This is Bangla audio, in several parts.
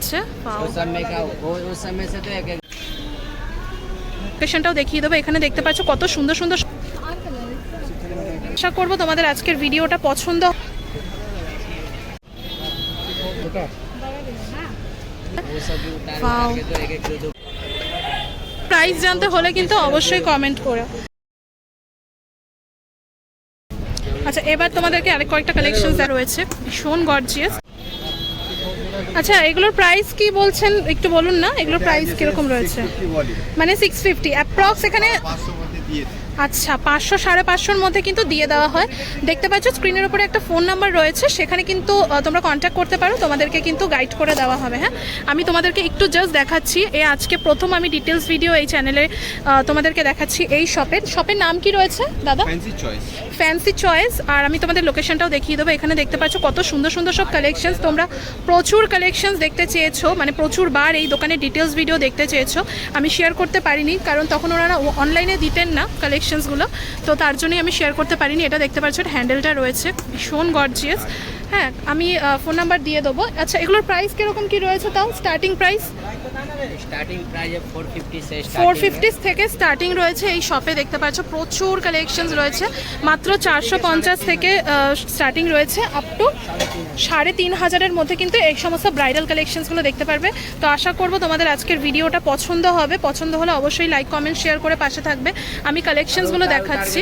যাচ্ছে। লোকেশনটাও দেখিয়ে দেবো। এখানে দেখতে পাচ্ছ কত সুন্দর সুন্দর। আশা করবো তোমাদের আজকের ভিডিওটা পছন্দ। প্রাইস জানতে হলে কিন্তু অবশ্যই কমেন্ট করো। আচ্ছা, এবার তোমাদেরকে আরেক কয়েকটা কালেকশন রয়েছে ভীষণ গর্জিয়াস। আচ্ছা, এগুলোর প্রাইস কি বলছেন একটু বলুন না, এগুলোর প্রাইস কিরকম রয়েছে? মানে 650 অ্যাপ্রক্স এখানে। আচ্ছা, 500 550-র মধ্যে কিন্তু দিয়ে দেওয়া হয়। দেখতে পাচ্ছ স্ক্রিনের উপরে একটা ফোন নাম্বার রয়েছে, সেখানে কিন্তু তোমরা কন্ট্যাক্ট করতে পারো, তোমাদেরকে কিন্তু গাইড করে দেওয়া হবে। হ্যাঁ, আমি তোমাদেরকে একটু জাস্ট দেখাচ্ছি। আজকে প্রথম আমি ডিটেলস ভিডিও এই চ্যানেলে তোমাদেরকে দেখাচ্ছি। এই শপের নাম কি রয়েছে দাদা? Fancy choice. আর আমি তোমাদের লোকেশনটাও দেখিয়ে দেবো। এখানে দেখতে পাচ্ছ কত সুন্দর সুন্দর সব কালেকশনস। তোমরা প্রচুর কালেকশনস দেখতে চেয়েছো, মানে প্রচুর বার এই দোকানের ডিটেলস ভিডিও দেখতে চেয়েছো। আমি শেয়ার করতে পারিনি কারণ তখন ওনারা অনলাইনে দিতেন না কালেকশনসগুলো, তো তার জন্যই আমি শেয়ার করতে পারিনি। এটা দেখতে পাচ্ছ হ্যান্ডেলটা রয়েছে ভীষণ গর্জিয়াস। হ্যাঁ, আমি ফোন নাম্বার দিয়ে দেবো। আচ্ছা, এগুলোর প্রাইস কীরকম কী রয়েছে তাও? স্টার্টিং প্রাইস 450 থেকে স্টার্টিং রয়েছে। এই শপে দেখতে পাচ্ছ প্রচুর কালেকশনস রয়েছে। মাত্র 450 থেকে স্টার্টিং রয়েছে আপ টু 3500-এর মধ্যে কিন্তু এই সমস্ত ব্রাইডাল কালেকশনসগুলো দেখতে পারবে। তো আশা করবো তোমাদের আজকের ভিডিওটা পছন্দ হবে। পছন্দ হলে অবশ্যই লাইক কমেন্ট শেয়ার করে পাশে থাকবে। আমি কালেকশনসগুলো দেখাচ্ছি।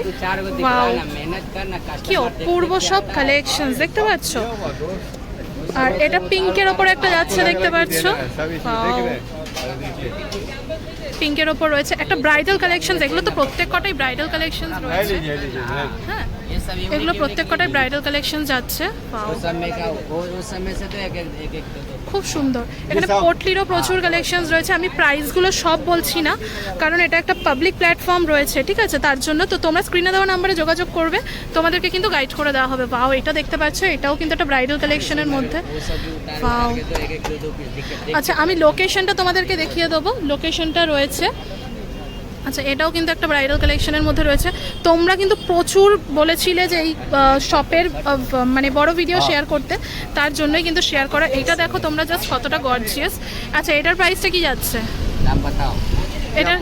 ওয়াও, কি অপূর্ব সব কালেকশনস দেখতে পাচ্ছ। আর এটা পিঙ্কের ওপর একটা যাচ্ছে দেখতে পাচ্ছ। পিঙ্কের ওপর রয়েছে একটা ব্রাইডাল কালেকশন। এগুলো তো প্রত্যেক কটাই ব্রাইডাল কালেকশন রয়েছে। হ্যাঁ, এগুলো প্রত্যেক কটাই ব্রাইডাল কালেকশন যাচ্ছে। খুব সুন্দর। এখানে পোটলিরও প্রচুর কালেকশনস রয়েছে। আমি প্রাইসগুলো সব বলছি না কারণ এটা একটা পাবলিক প্ল্যাটফর্ম রয়েছে, ঠিক আছে, তার জন্য। তো তোমরা স্ক্রিনে দেওয়া নাম্বারে যোগাযোগ করবে, তোমাদেরকে কিন্তু গাইড করে দেওয়া হবে। বাও, এটা দেখতে পাচ্ছ, এটাও কিন্তু একটা ব্রাইডাল কালেকশনের মধ্যে। বাও। আচ্ছা, আমি লোকেশনটা তোমাদেরকে দেখিয়ে দেবো। লোকেশনটা রয়েছে, আচ্ছা, এটাও কিন্তু একটা ব্রাইডাল কালেকশনের মধ্যে রয়েছে। তোমরা কিন্তু প্রচুর বলেছিলে যে এই শপের মানে বড় ভিডিও শেয়ার করতে, তার জন্যই কিন্তু শেয়ার করা। এইটা দেখো তোমরা জাস্ট কতটা গর্জিয়াস। আচ্ছা, এটার প্রাইসটা কি যাচ্ছে? এটা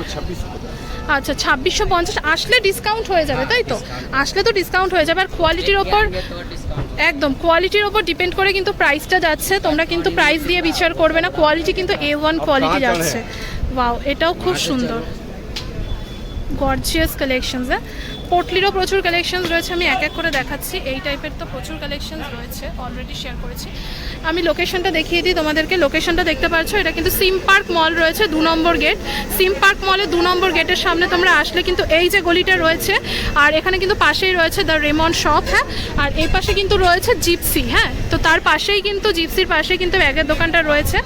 আচ্ছা 2650। আসলে ডিসকাউন্ট হয়ে যাবে, তাই তো? আসলে তো ডিসকাউন্ট হয়ে যাবে। আর কোয়ালিটির ওপর একদম কোয়ালিটির ওপর ডিপেন্ড করে কিন্তু প্রাইসটা যাচ্ছে। তোমরা কিন্তু প্রাইস দিয়ে বিচার করবে না, কোয়ালিটি কিন্তু A1 কোয়ালিটি যাচ্ছে। ওয়াও, এটাও খুব সুন্দর গর্জিয়াস কালেকশনস। হ্যাঁ, পোটলিরও প্রচুর কালেকশনস রয়েছে। আমি এক এক করে দেখাচ্ছি। এই টাইপের তো প্রচুর কালেকশনস রয়েছে, অলরেডি শেয়ার করেছি। আমি লোকেশনটা দেখিয়ে দিই তোমাদেরকে। লোকেশনটা দেখতে পাচ্ছ, এটা কিন্তু সিম পার্ক মল রয়েছে 2 নম্বর গেট। সিম পার্ক মলে 2 নম্বর গেটের সামনে তোমরা আসলে কিন্তু এই যে গলিটা রয়েছে, আর এখানে কিন্তু পাশেই রয়েছে দ্য রেমন্ড শপ। হ্যাঁ, আর এই পাশে কিন্তু রয়েছে জিপসি। হ্যাঁ, তো তার পাশেই কিন্তু জিপসির পাশেই কিন্তু ব্যাগের দোকানটা রয়েছে।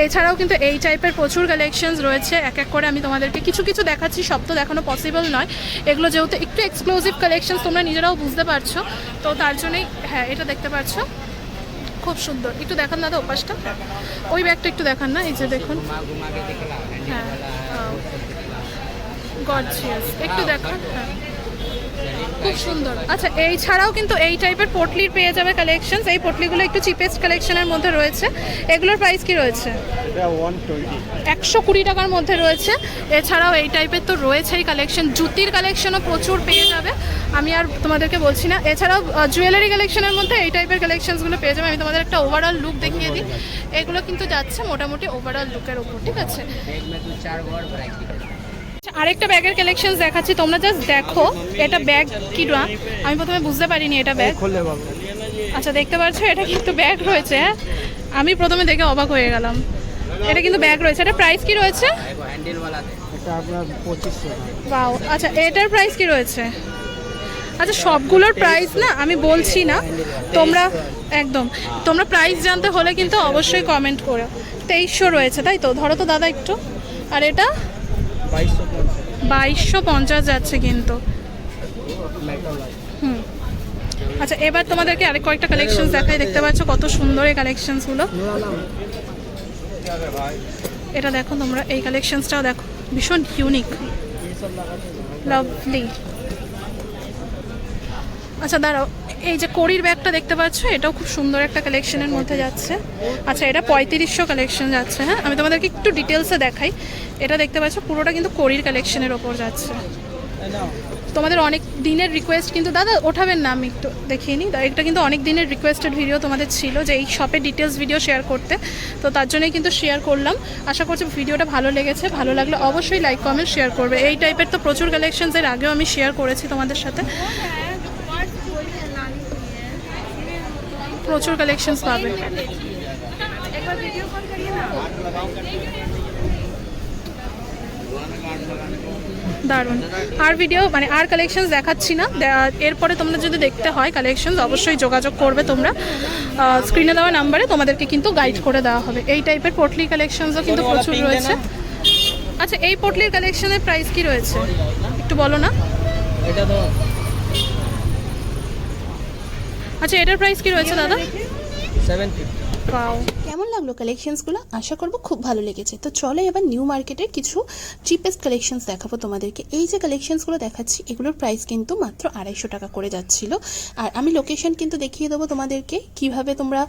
এছাড়াও কিন্তু এই টাইপের প্রচুর কালেকশনস রয়েছে। এক এক করে আমি তোমাদেরকে কিছু কিছু দেখাচ্ছি, সব তো দেখানো পসিবল নয়। এগুলো যেহেতু একটু এক্সক্লুসিভ কালেকশনস, তোমরা নিজেরাও বুঝতে পারছো, তো তার জন্যই। হ্যাঁ, এটা দেখতে পাচ্ছ খুব সুন্দর। একটু দেখান দাদা ওপাশটা, ওই ব্যাগটা একটু দেখান না। এই যে দেখুন, হ্যাঁ গর্জিয়াস, একটু দেখান। হ্যাঁ, খুব সুন্দর। আচ্ছা, এই ছাড়াও কিন্তু এই টাইপের পোটলির পেয়ে যাবে কালেকশনস। এই পোটলিগুলো একটু চিপেস্ট কালেকশনের মধ্যে রয়েছে। এগুলোর প্রাইস কি রয়েছে? 120 টাকার মধ্যে রয়েছে। এছাড়াও এই টাইপের তো রয়েছেই কালেকশন। জুতির কালেকশনও প্রচুর পেয়ে যাবে, আমি আর তোমাদেরকে বলছি না। এছাড়াও জুয়েলারি কালেকশনের মধ্যে এই টাইপের কালেকশনসগুলো পেয়ে যাবে। আমি তোমাদের একটা ওভারঅল লুক দেখিয়ে দিই। এগুলো কিন্তু যাচ্ছে মোটামুটি ওভারঅল লুকের ওপর, ঠিক আছে। আরেকটা ব্যাগের কালেকশন দেখাচ্ছি, তোমরা জাস্ট দেখো। এটা ব্যাগ কি না, আমি প্রথমে বুঝতে পারিনি এটা ব্যাগ। আচ্ছা, দেখতে পাচ্ছ এটা কিন্তু ব্যাগ রয়েছে। হ্যাঁ, আমি প্রথমে দেখে অবাক হয়ে গেলাম। এটা কিন্তু ব্যাগ রয়েছে। এটা প্রাইস কি রয়েছে? বাও। আচ্ছা, এটার প্রাইস কি রয়েছে? আচ্ছা, সবগুলোর প্রাইস না আমি বলছি না, তোমরা একদম তোমরা প্রাইস জানতে হলে কিন্তু অবশ্যই কমেন্ট করো। 2300 রয়েছে, তাই তো? ধরো তো দাদা একটু। আর এটা 2250 যাচ্ছে কিন্তু। আচ্ছা, এবার তোমাদেরকে আরেক কয়েকটা কালেকশন দেখাই। দেখতে পাচ্ছ কত সুন্দর এই কালেকশনসগুলো। এটা দেখো তোমরা, এই কালেকশনসটাও দেখো, ভীষণ ইউনিক, লাভলি। আচ্ছা দাঁড়াও, এই যে কড়ির ব্যাগটা দেখতে পাচ্ছ, এটাও খুব সুন্দর একটা কালেকশনের মধ্যে যাচ্ছে। আচ্ছা, এটা 3500 কালেকশন যাচ্ছে। হ্যাঁ, আমি তোমাদেরকে একটু ডিটেলসে দেখাই। এটা দেখতে পাচ্ছ পুরোটা কিন্তু কড়ির কালেকশনের ওপর যাচ্ছে। তোমাদের অনেক দিনের রিকোয়েস্ট, কিন্তু দাদা ওঠাবেন না, আমি একটু দেখিয়ে নিই। এটা কিন্তু অনেক দিনের রিকোয়েস্টেড ভিডিও তোমাদের ছিল যে এই শপের ডিটেলস ভিডিও শেয়ার করতে, তো তার জন্যই কিন্তু শেয়ার করলাম। আশা করছি ভিডিওটা ভালো লেগেছে। ভালো লাগলে অবশ্যই লাইক কমেন্ট শেয়ার করবে। এই টাইপের তো প্রচুর কালেকশনস এর আগেও আমি শেয়ার করেছি তোমাদের সাথে, প্রচুর কালেকশনস পাবে। দারুণ। আর ভিডিও মানে আর কালেকশনস দেখাচ্ছি না, এরপরে তোমরা যদি দেখতে হয় কালেকশনস অবশ্যই যোগাযোগ করবে তোমরা। স্ক্রিনে দেওয়া নাম্বারে তোমাদেরকে কিন্তু গাইড করে দেওয়া হবে। এই টাইপের পটলি কালেকশনসও কিন্তু প্রচুর রয়েছে। আচ্ছা, এই পটলির কালেকশনের প্রাইস কি রয়েছে একটু বলো না। আচ্ছা, এটার প্রাইস কি রয়েছে দাদা? 750। কেমন লাগলো কালেকশনসগুলো? আশা করব খুব ভালো লেগেছে। তো চলো এবার নিউ মার্কেটের কিছু চিপেস্ট কালেকশনস দেখাবো তোমাদেরকে। এই যে কালেকশনসগুলো দেখাচ্ছি এগুলোর প্রাইস কিন্তু মাত্র 250 টাকা করে যাচ্ছিল। আর আমি লোকেশন কিন্তু দেখিয়ে দেবো তোমাদেরকে, কিভাবে তোমরা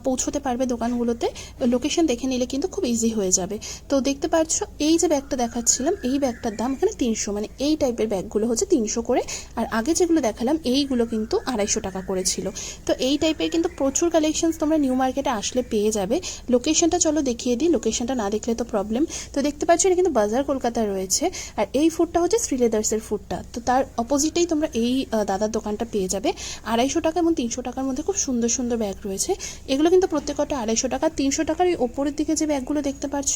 পৌঁছতে পারবে দোকানগুলোতে। লোকেশন দেখে নিলে কিন্তু খুব ইজি হয়ে যাবে। তো দেখতে পাচ্ছ এই যে ব্যাগটা দেখাচ্ছিলাম, এই ব্যাগটার দাম এখানে 300, মানে এই টাইপের ব্যাগগুলো হচ্ছে 300 করে। আর আগে যেগুলো দেখালাম এইগুলো কিন্তু 250 টাকা করে ছিল। তো এই টাইপের কিন্তু প্রচুর কালেকশনস তোমরা নিউ মার্কেটে আসলে পেয়ে যাবে। লোকেশনটা চলো দেখিয়ে দিই, লোকেশনটা না দেখলে তো প্রবলেম। তো দেখতে পাচ্ছ এটা কিন্তু বাজার কলকাতায় রয়েছে। আর এই ফুডটা হচ্ছে শ্রীলেদার্সের ফুডটা। তো তার অপোজিটেই তোমরা এই দাদার দোকানটা পেয়ে যাবে। 250 টাকা এবং 300 টাকার মধ্যে খুব সুন্দর সুন্দর ব্যাগ রয়েছে। এগুলো কিন্তু প্রত্যেকটা 250 টাকা। 300 টাকার এই ওপরের দিকে যে ব্যাগগুলো দেখতে পাচ্ছ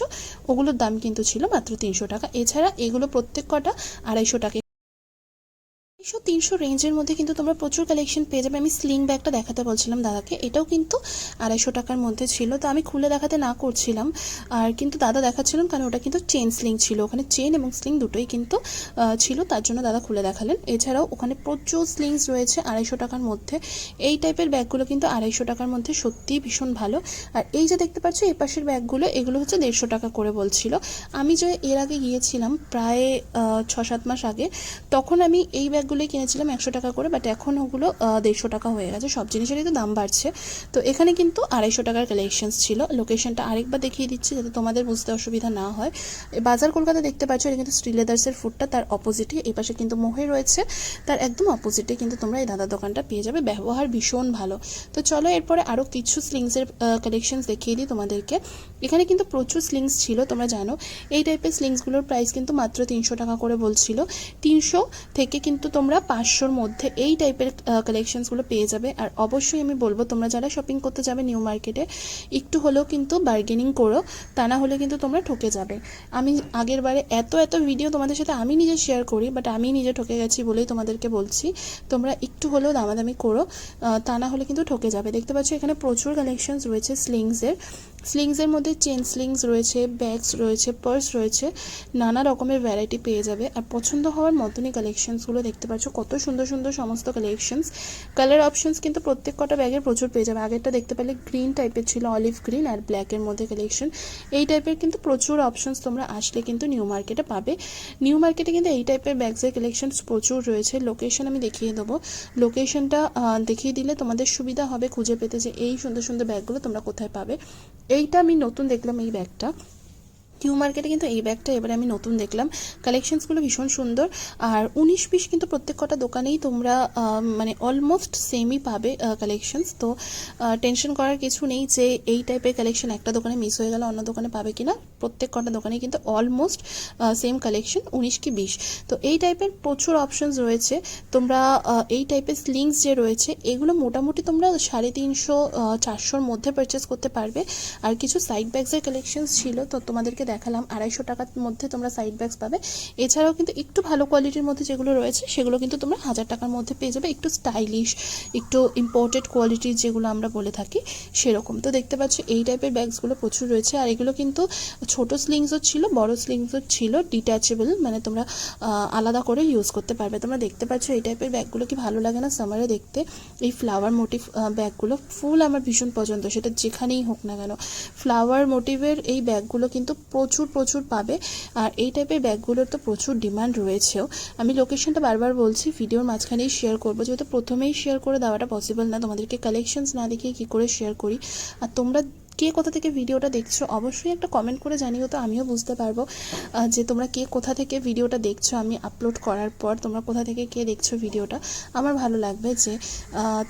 ওগুলোর দাম কিন্তু ছিল মাত্র 300 টাকা। এছাড়া এগুলো প্রত্যেকটা 250 টাকা। 300 রেঞ্জের মধ্যে কিন্তু তোমরা প্রচুর কালেকশন পেয়ে যাবে। আমি স্লিং ব্যাগটা দেখাতে বলছিলাম দাদাকে, এটাও কিন্তু 250 টাকার মধ্যে ছিল। তো আমি খুলে দেখাতে না করছিলাম, আর কিন্তু দাদা দেখাচ্ছিলাম কারণ ওটা কিন্তু চেন স্লিং ছিল। ওখানে চেন এবং স্লিং দুটোই কিন্তু ছিল, তার জন্য দাদা খুলে দেখালেন। এছাড়াও ওখানে প্রচুর স্লিংস রয়েছে 250 টাকার মধ্যে। এই টাইপের ব্যাগগুলো কিন্তু 250 টাকার মধ্যে সত্যিই ভীষণ ভালো। আর এই যে দেখতে পাচ্ছ এই পাশের ব্যাগগুলো, এগুলো হচ্ছে 150 টাকা করে বলছিল। আমি যে এর আগে গিয়েছিলাম প্রায় 6-7 মাস আগে, তখন আমি এই ব্যাগগুলোই কিনেছিলাম 100 টাকা করে, বাট এখন ওগুলো 150 টাকা হয়ে গেছে। সব জিনিসেরই তো দাম বাড়ছে। তো এখানে কিন্তু 250 টাকার কালেকশনস ছিল। লোকেশনটা আরেকবার দেখিয়ে দিচ্ছি যাতে তোমাদের বুঝতে অসুবিধা না হয়। বাজার কলকাতা দেখতে পাচ্ছ, এটা কিন্তু শ্রীলেদার্সের ফুডটা, তার অপোজিটে এই পাশে কিন্তু মোহে রয়েছে, তার একদম অপোজিটে কিন্তু তোমরা এই দাদার দোকানটা পেয়ে যাবে। ব্যবহার ভীষণ ভালো। তো চলো এরপরে আরও কিছু স্লিংসের কালেকশনস দেখিয়ে দিই তোমাদেরকে। এখানে কিন্তু প্রচুর স্লিংস ছিল, তোমরা জানো এই টাইপের স্লিংসগুলোর প্রাইস কিন্তু মাত্র 300 টাকা করে বলছিল। 300 থেকে কিন্তু তোমরা 500-র মধ্যে এই টাইপের কালেকশনসগুলো পেয়ে যাবে। আর অবশ্যই আমি বলবো তোমরা যারা শপিং করতে যাবে নিউ মার্কেটে একটু হলেও কিন্তু বার্গেনিং করো, তা না হলে কিন্তু তোমরা ঠকে যাবে। আমি আগের বারে এত ভিডিও তোমাদের সাথে আমি নিজে শেয়ার করি, বাট আমি নিজে ঠকে গেছি বলেই তোমাদেরকে বলছি তোমরা একটু হলেও দামাদামি করো, তা না হলে কিন্তু ঠকে যাবে। দেখতে পাচ্ছ এখানে প্রচুর কালেকশনস রয়েছে স্লিংসের মধ্যে চেন স্লিংস রয়েছে, ব্যাগস রয়েছে, পার্স রয়েছে, নানা রকমের ভ্যারাইটি পেয়ে যাবে। আর পছন্দ হওয়ার মতনই কালেকশনসগুলো দেখতে পাচ্ছ, কত সুন্দর সুন্দর সমস্ত কালেকশনস। কালার অপশনস কিন্তু প্রত্যেকটা ব্যাগের প্রচুর পেয়ে যাবে। আগেরটা দেখতে পেলে গ্রিন টাইপের ছিল, অলিভ গ্রিন আর ব্ল্যাকের মধ্যে কালেকশন। এই টাইপের কিন্তু প্রচুর অপশনস তোমরা আসলে কিন্তু নিউ মার্কেটে পাবে। নিউ মার্কেটে কিন্তু এই টাইপের ব্যাগসের কালেকশনস প্রচুর রয়েছে। লোকেশন আমি দেখিয়ে দেবো, লোকেশনটা দেখিয়ে দিলে তোমাদের সুবিধা হবে খুঁজে পেতে যে এই সুন্দর সুন্দর ব্যাগগুলো তোমরা কোথায় পাবে। এইটা আমি নতুন দেখলাম, এই ব্যাগটা নিউ মার্কেটে কিন্তু এই ব্যাগটা এবারে আমি নতুন দেখলাম। কালেকশনসগুলো ভীষণ সুন্দর। আর 19 পিস কিন্তু প্রত্যেকটা দোকানেই তোমরা মানে অলমোস্ট সেমই পাবে কালেকশনস। তো টেনশন করার কিছু নেই যে এই টাইপের কালেকশন একটা দোকানে মিস হয়ে গেল অন্য দোকানে পাবে কিনা। প্রত্যেকটা দোকানে কিন্তু অলমোস্ট সেম কালেকশন, 19 কি 20। তো এই টাইপের প্রচুর অপশনস রয়েছে। তোমরা এই টাইপের স্লিংস যে রয়েছে এগুলো মোটামুটি তোমরা 350-400-র মধ্যে পারচেস করতে পারবে। আর কিছু সাইড ব্যাগসের কালেকশনস ছিল, তো তোমাদেরকে দেখালাম 250 টাকার মধ্যে তোমরা সাইড ব্যাগস পাবে। এছাড়াও কিন্তু একটু ভালো কোয়ালিটির মধ্যে যেগুলো রয়েছে সেগুলো কিন্তু তোমরা 1000 টাকার মধ্যে পেয়ে যাবে, একটু স্টাইলিশ, একটু ইম্পোর্টেড কোয়ালিটির যেগুলো আমরা বলে থাকি সেরকম। তো দেখতে পাচ্ছ এই টাইপের ব্যাগসগুলো প্রচুর রয়েছে। আর এগুলো কিন্তু ছোট স্লিংসও ছিল, বড় স্লিংসও ছিল, ডিট্যাচেবল, মানে তোমরা আলাদা করে ইউজ করতে পারবে। তোমরা দেখতে পাচ্ছ এই টাইপের ব্যাগগুলো কি ভালো লাগে না সামারে দেখতে। এই ফ্লাওয়ার মোটিভ ব্যাগগুলো ফুল আমার ভীষণ পছন্দ, সেটা যেখানেই হোক না কেন। ফ্লাওয়ার মোটিভের এই ব্যাগগুলো কিন্তু প্রচুর প্রচুর পাবে। আর এই টাইপের ব্যাগগুলোর তো প্রচুর ডিমান্ড রয়েছেও। আমি লোকেশনটা বারবার বলছি, ভিডিওর মাঝখানেই শেয়ার করবো, যেহেতু প্রথমেই শেয়ার করে দেওয়াটা পসিবল না, তোমাদেরকে কালেকশনস না দেখিয়ে কী করে শেয়ার করি। আর তোমরা কে কোথা থেকে ভিডিওটা দেখছো অবশ্যই একটা কমেন্ট করে জানিও, তো আমিও বুঝতে পারবো যে তোমরা কে কোথা থেকে ভিডিওটা দেখছো। আমি আপলোড করার পর তোমরা কোথা থেকে কে দেখছো ভিডিওটা, আমার ভালো লাগবে যে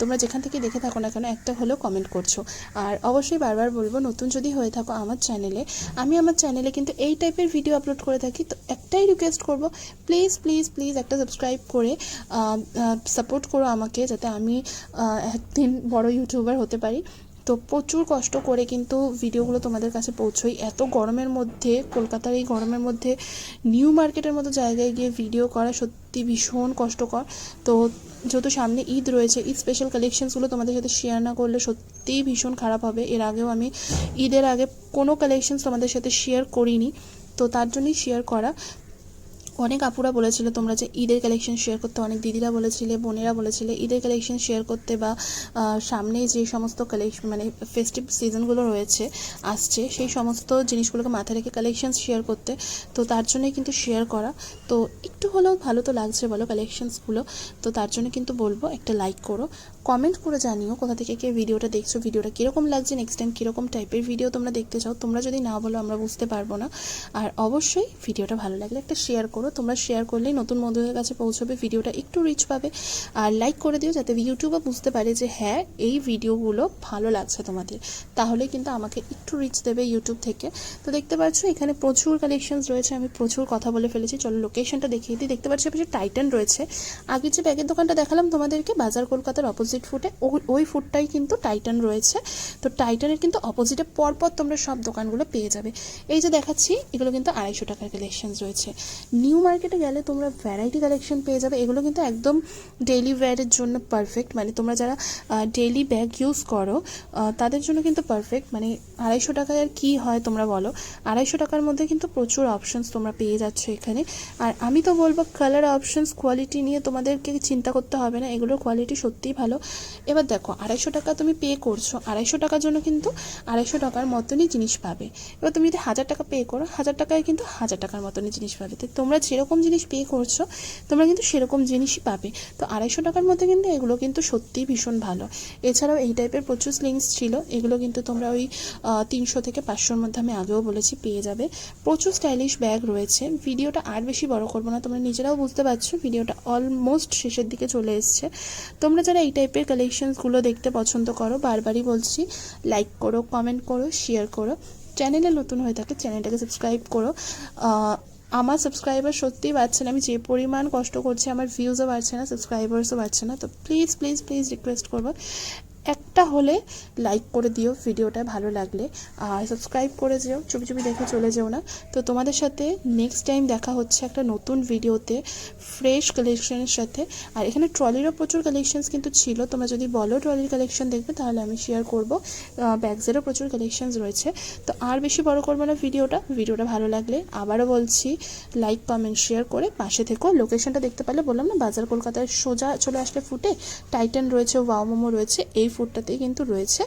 তোমরা যেখান থেকে দেখে থাকো না কেন একটা হলেও কমেন্ট করছো। আর অবশ্যই বারবার বলবো, নতুন যদি হয়ে থাকো আমার চ্যানেলে, আমি আমার চ্যানেলে কিন্তু এই টাইপের ভিডিও আপলোড করে থাকি। তো একটাই রিকোয়েস্ট করবো, প্লিজ প্লিজ প্লিজ একটা সাবস্ক্রাইব করে সাপোর্ট করো আমাকে, যাতে আমি একদিন বড় ইউটিউবার হতে পারি। তো প্রচুর কষ্ট করে কিন্তু ভিডিওগুলো তোমাদের কাছে পৌঁছোই। এত গরমের মধ্যে, কলকাতার এই গরমের মধ্যে নিউ মার্কেটের মতো জায়গায় গিয়ে ভিডিও করা সত্যি ভীষণ কষ্টকর। তো যেহেতু সামনে ঈদ রয়েছে, ঈদ স্পেশাল কালেকশনসগুলো তোমাদের সাথে শেয়ার না করলে সত্যিই ভীষণ খারাপ হবে। এর আগেও আমি ঈদের আগে কোনো কালেকশনস তোমাদের সাথে শেয়ার করিনি, তো তার জন্যই শেয়ার করা। অনেক আপুরা বলেছিল তোমরা যে ঈদের কালেকশন শেয়ার করতে, অনেক দিদিরা বলেছিলে, বোনেরা বলেছিলে ঈদের কালেকশন শেয়ার করতে, বা সামনে যে সমস্ত কালেকশন মানে ফেস্টিভ সিজনগুলো রয়েছে আসছে, সেই সমস্ত জিনিসগুলোকে মাথায় রেখে কালেকশনস শেয়ার করতে। তো তার জন্যই কিন্তু শেয়ার করা। তো একটু হলেও ভালো তো লাগছে বলো কালেকশনসগুলো, তো তার জন্য কিন্তু বলবো একটা লাইক করো, কমেন্ট করে জানিও কোথা থেকে কে ভিডিওটা দেখছো, ভিডিওটা কীরকম লাগছে, নেক্সট টাইম কীরকম টাইপের ভিডিও তোমরা দেখতে চাও। তোমরা যদি না বলো আমরা বুঝতে পারবো না। আর অবশ্যই ভিডিওটা ভালো লাগলে একটা শেয়ার করো, তোমরা শেয়ার করলেই নতুন বন্ধুদের কাছে পৌঁছবে, ভিডিওটা একটু রিচ পাবে। আর লাইক করে দিও, যাতে ইউটিউবে বুঝতে পারে যে হ্যাঁ এই ভিডিওগুলো ভালো লাগছে তোমাদের, তাহলে কিন্তু আমাকে একটু রিচ দেবে ইউটিউব থেকে। তো দেখতে পাচ্ছ এখানে প্রচুর কালেকশনস রয়েছে, আমি প্রচুর কথা বলে ফেলেছি, চলো লোকেশনটা দেখিয়ে দিই। দেখতে পাচ্ছ পাশে টাইটান রয়েছে। আগে যে ব্যাগের দোকানটা দেখালাম তোমাদেরকে বাজার কলকাতার অপোজিট ফুটে, ওই ফুটটাই কিন্তু টাইটান রয়েছে। তো টাইটানের কিন্তু অপোজিটে পরপর তোমরা সব দোকানগুলো পেয়ে যাবে। এই যে দেখাচ্ছি এগুলো কিন্তু 250 টাকার কালেকশনস রয়েছে। নিউ মার্কেটে গেলে তোমরা ভ্যারাইটি কালেকশন পেয়ে যাবে। এগুলো কিন্তু একদম ডেইলি ওয়্যারের জন্য পারফেক্ট, মানে তোমরা যারা ডেইলি ব্যাগ ইউজ করো তাদের জন্য কিন্তু পারফেক্ট। মানে 250 টাকায় আর কী হয় তোমরা বলো, 250 টাকার মধ্যে কিন্তু প্রচুর অপশনস তোমরা পেয়ে যাচ্ছ এখানে। আর আমি তো বলবো কালার অপশনস কোয়ালিটি নিয়ে তোমাদেরকে চিন্তা করতে হবে না, এগুলোর কোয়ালিটি সত্যিই ভালো। এবার দেখো 250 টাকা তুমি পে করছো, 250 টাকার জন্য কিন্তু 250 টাকার মতনই জিনিস পাবে। এবার তুমি যদি 1000 টাকা পে করো, 1000 টাকায় কিন্তু 1000 টাকার মতনই জিনিস পাবে। তো তোমরা যেরকম জিনিস পে করছো তোমরা কিন্তু সেরকম জিনিসই পাবে। তো 250 টাকার মধ্যে কিন্তু এগুলো কিন্তু সত্যিই ভীষণ ভালো। এছাড়াও এই টাইপের প্রচুর স্লিংস ছিল, এগুলো কিন্তু তোমরা ওই 300 থেকে 500-র মধ্যে আমি আগেও বলেছি পেয়ে যাবে। প্রচুর স্টাইলিশ ব্যাগ রয়েছে। ভিডিওটা আর বেশি বড় করবো না, তোমরা নিজেরাও বুঝতে পারছো ভিডিওটা অলমোস্ট শেষের দিকে চলে এসছে। তোমরা যারা এই টাইপের কালেকশনসগুলো দেখতে পছন্দ করো, বারবারই বলছি লাইক করো, কমেন্ট করো, শেয়ার করো। চ্যানেলে নতুন হয়ে থাকে চ্যানেলটাকে সাবস্ক্রাইব করো। আমার সাবস্ক্রাইবার সত্যিই বাড়ছে না, আমি যে পরিমাণ কষ্ট করছি আমার ভিউজও বাড়ছে না, সাবস্ক্রাইবার্সও বাড়ছে না। তো প্লিজ প্লিজ প্লিজ রিকোয়েস্ট করবো একটা হলে লাইক করে দিও ভিডিওটা ভালো লাগলে, আর সাবস্ক্রাইব করে যেও, চুপি চুপি দেখে চলে যেও না। তো তোমাদের সাথে নেক্সট টাইম দেখা হচ্ছে একটা নতুন ভিডিওতে ফ্রেশ কালেকশনের সাথে। আর এখানে ট্রলিরও প্রচুর কালেকশনস কিন্তু ছিল, তোমরা যদি বলো ট্রলির কালেকশন দেখবে তাহলে আমি শেয়ার করবো। ব্যাগসেরও প্রচুর কালেকশনস রয়েছে। তো আর বেশি বড় করবো না ভিডিওটা ভালো লাগলে আবারও বলছি লাইক কমেন্ট শেয়ার করে পাশে থেকো। লোকেশনটা দেখতে পারলে বললাম না বাজার কলকাতায় সোজা চলে আসলে ফুটে টাইটান রয়েছে, ওয়াও মোমো রয়েছে, এই ফুডটাতেই কিন্তু রয়েছে।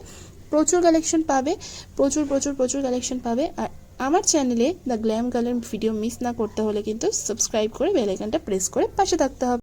প্রচুর কালেকশন পাবে, প্রচুর প্রচুর প্রচুর কালেকশন পাবে। আর আমার চ্যানেলে দ্য গ্ল্যাম গার্লের ভিডিও মিস না করতে হলে কিন্তু সাবস্ক্রাইব করে বেল আইকনটা প্রেস করে পাশে থাকতে হবে।